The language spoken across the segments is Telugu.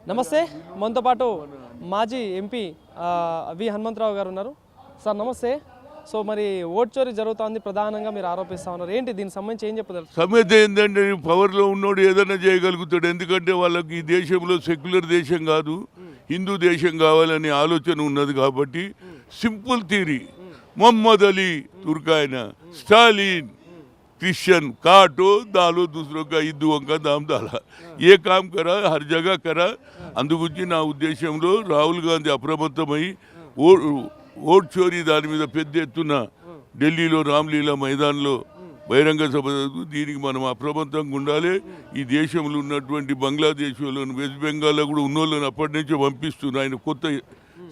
నమస్తే, మనతో పాటు మాజీ ఎంపీ వి హనుమంతరావు గారు ఉన్నారు. సార్ నమస్తే. సో మరి ఓట్ చోరీ జరుగుతోంది ప్రధానంగా మీరు ఆరోపిస్తా ఉన్నారు, ఏంటి దీనికి సంబంధించి ఏం చెప్పగలరు? సమస్య ఏంటంటే పవర్లో ఉన్నోడు ఏదైనా చేయగలుగుతాడు. ఎందుకంటే వాళ్ళకి ఈ దేశంలో సెక్యులర్ దేశం కాదు, హిందూ దేశం కావాలనే ఆలోచన ఉన్నది. కాబట్టి సింపుల్ థియరీ, मोहम्मद अली तुर्कायना, स्टालिन क्रिश्चियन काटो दालो दूसरों का हिंदुओं का दाम डाला, ये काम करा, हर जगह करा. అందుగురించి నా ఉద్దేశంలో రాహుల్ గాంధీ అప్రమత్తమై ఓట్ చోరీ దాని మీద పెద్ద ఎత్తున ఢిల్లీలో రామ్లీలా మైదాన్లో బహిరంగ సభ, దీనికి మనం అప్రమత్తంగా ఉండాలి. ఈ దేశంలో ఉన్నటువంటి బంగ్లాదేశ్లోని వెస్ట్ బెంగాల్లో కూడా ఉన్నోళ్ళని అప్పటి నుంచే పంపిస్తున్నారు. ఆయన కొత్త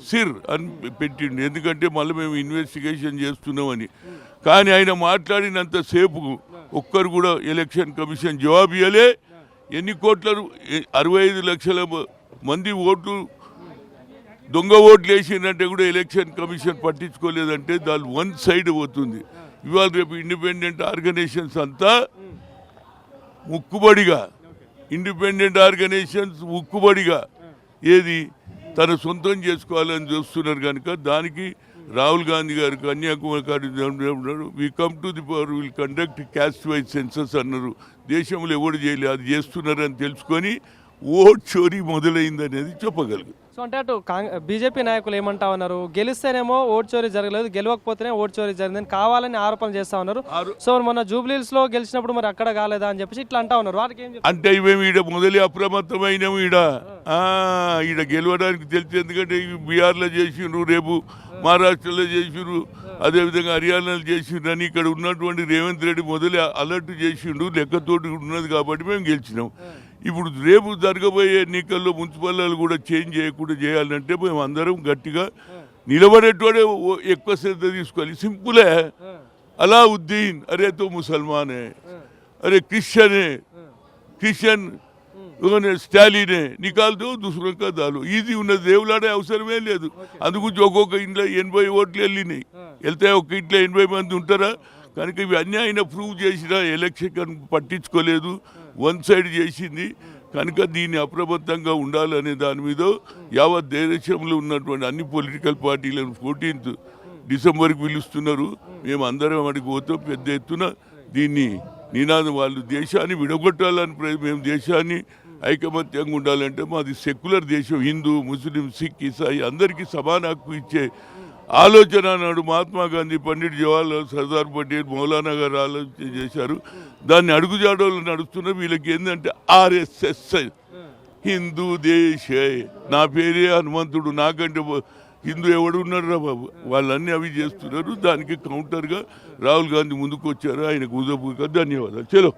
సిర్ అని పెట్టిండు, ఎందుకంటే మళ్ళీ మేము ఇన్వెస్టిగేషన్ చేస్తున్నామని. కానీ ఆయన మాట్లాడినంతసేపు ఒక్కరు కూడా ఎలక్షన్ కమిషన్ జవాబు ఇవ్వలే. ఎన్ని కోట్ల 65 లక్షల మంది ఓట్లు దొంగ ఓట్లు వేసిందంటే కూడా ఎలక్షన్ కమిషన్ పట్టించుకోలేదంటే దాని వన్ సైడ్ పోతుంది. ఇవాళ రేపు ఇండిపెండెంట్ ఆర్గనైజేషన్స్ అంతా ముక్కుబడిగా, ఇండిపెండెంట్ ఆర్గనైజేషన్స్ ముక్కుబడిగా ఏది తన సొంతం చేసుకోవాలని చూస్తున్నారు. కనుక దానికి రాహుల్ గాంధీ గారు Kanyakumari we come to the power will conduct caste wise census అన్నారు. దేశంలో ఎవరు చేయలేదు, అది చేస్తున్నారని తెలుసుకొని ఓట్ చోరీ మొదలైంది అనేది చెప్పగలరు. సో అంటే అటు బీజేపీ నాయకులు ఏమంటా ఉన్నారు, గెలిస్తేనేమో ఓట్ చోరీ జరగలేదు, గెలవకపోతేనే ఓట్ చోరీ జరిగిందని కావాలని ఆరోపణలు చేస్తా ఉన్నారు. సో మొన్న జూబ్లీహిల్స్ లో గెలిచినప్పుడు మరి అక్కడ కాలేదా అని చెప్పేసి ఇట్లా అంటా ఉన్నారు. వారికి ఏం అంటే ఇవేమి ఈడ మొదలే అప్రమత్తమైనవి. ఈడ గెలవడానికి తెలిసి, ఎందుకంటే బీహార్లో చేసిండ్రు, రేపు మహారాష్ట్రలో చేసిండ్రు, అదేవిధంగా హర్యానాలో చేసిండ్రు అని ఇక్కడ ఉన్నటువంటి రేవంత్ రెడ్డి మొదలే అలర్ట్ చేసిండు, లెక్కతోటి ఉన్నది కాబట్టి మేము గెలిచినాం. ఇప్పుడు రేపు జరగబోయే ఎన్నికల్లో మున్సిపల్ కూడా చేంజ్ చేయకుండా చేయాలంటే మేము అందరం గట్టిగా నిలబడేటోడే ఎక్కువ శ్రద్ధ తీసుకోవాలి. సింపులే, అలాउद्दीन अरे तो मुसलमान है, अरे क्रिश्चियन है, क्रिश्चियन స్టాలిన్ నికాల్ దో दूसरों का डालो. ఈజీ ఉన్నది, దేవులాడే అవసరమే లేదు. అందుగురించి ఒక్కొక్క ఇంట్లో 80 ఓట్లు వెళ్ళినాయి. వెళ్తే ఒక ఇంట్లో 80 మంది ఉంటారా? కనుక ఇవి అన్నీ ఆయన ప్రూవ్ చేసిన ఎలక్షన్ పట్టించుకోలేదు, వన్ సైడ్ చేసింది. కనుక దీన్ని అప్రమత్తంగా ఉండాలనే దాని మీద యావత్ దేశంలో ఉన్నటువంటి అన్ని పొలిటికల్ పార్టీలను 14th డిసెంబర్కి పిలుస్తున్నారు. మేము అందరం అడిగి పోతాం పెద్ద ఎత్తున. దీన్ని నినాదం, వాళ్ళు దేశాన్ని విడగొట్టాలని, మేము దేశాన్ని ఐకమత్యంగా ఉండాలంటే మాది సెక్యులర్ దేశం, హిందూ ముస్లిం సిక్ ఇసాయి అందరికీ సమాన హక్కు ఇచ్చే ఆలోచన నాడు మహాత్మా గాంధీ, పండిట్ జవహర్లాల్, సర్దార్ పటేల్, మౌలానా గారు ఆలోచన చేశారు. దాన్ని అడుగుజాడోళ్ళు నడుస్తున్న వీళ్ళకి ఏంటంటే ఆర్ఎస్ఎస్ హిందూ దేశ్, నా పేరే హనుమంతుడు, నాకంటే హిందూ ఎవడు ఉన్నాడు రా బాబు, వాళ్ళన్నీ అవి చేస్తున్నారు. దానికి కౌంటర్గా రాహుల్ గాంధీ ముందుకు వచ్చారు. ఆయనకు ఉదయపూర్వక ధన్యవాదాలు. చలో.